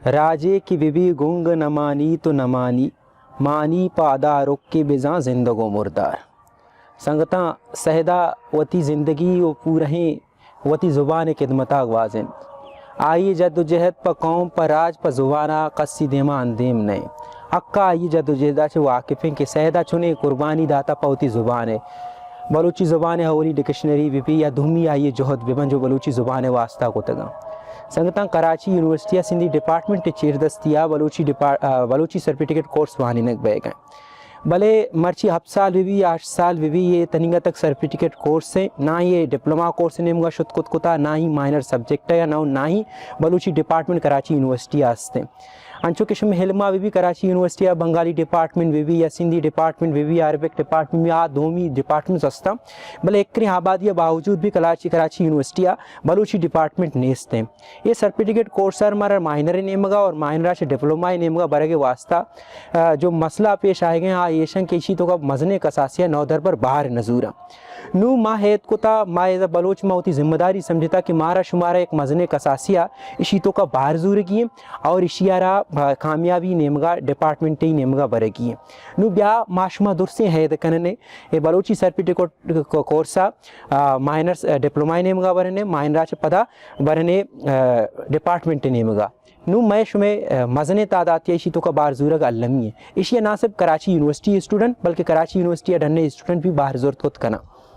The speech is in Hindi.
राजे की बिबी गुंग न मानी तो न मानी, मानी पादा रुक के बेजा जिंदगो मुर्दार। संगता सहदा वती ज़िंदगी वो पूरहें वती ज़ुबान खिदमता गवाजन। आइए जद्दोजहद पर कौम पर राज पर ज़ुबाना कस्सी देमा अंदेम ने। अक्का आइए जद्दोजहदा से वाकिफ़ें के सहदा चुने कुर्बानी दाता पौती ज़ुबान है। बलूची ज़ुबान हवरी डिक्शनरी विपी या धूमी आइए जोहद बिबन जो बलूची ज़ुबान वास्ता को तगा। संगता कराची यूनिवर्सिटी सिंधी डिपार्टमेंट चेरदस्तिया बलूची सर्टिफिकेट कोर्स वानी नक बैग भले मर्ची 7 साल भी 8 साल भी ये तनिंगा तक सर्टिफिकेट कोर्स है ना, ये डिप्लोमा कोर्स ने मुगा शुद्ध कुता ना ही माइनर सब्जेक्ट है या ना ही बलूची डिपार्टमेंट कराची यूनिवर्सिटी आस्ते अंचो किशम हिलमा भी कराची यूनिवर्सिटी बंगाली डिपार्टमेंट भी या सिंधी डिपार्टमेंट भी अरबिक डिपार्टमेंट भी आ दोमी डिपार्टमेंट अस्ता भले एक आबादी बावजूद भी कराची यूनिवर्सिटी बलूची डिपार्टमेंट नेस्ते ये सर्टिफिकेट कोर्स मारा माइनर नेमगा और माइनर से डिप्लोमा नेमगा बरे के वास्ता जो मसला पेश आए गए हाँ येशन के इसी तो का मजने कसासिया नौदर पर बाहर नजूरा नू माँ हैत कोता माँ बलोच माँ होती जिम्मेदारी समझता कि मारा शुमारा एक मजने कसासिया इसी तो का बाहर जूर की और इशियारा कामयाबी नेमगा डिपार्टमेंट ही नेमगा बरेगी नू ब्या माशुमा दुरसे हैद कनने ये बलोची सर्टिफिकेट कोर्सा माइनर्स डिप्लोमा नेमगा बरने माइनरा पदा बरने डिपार्टमेंट नेमगा नू मैं शुमे मजने तादात इसी तो का बाहर जूरग अलमी है इशिया ना सिर्फ कराची यूनिवर्सिटी स्टूडेंट बल्कि कराची यूनिवर्सिटी ढन्ने स्टूडेंट भी बाहर जरूरत कना।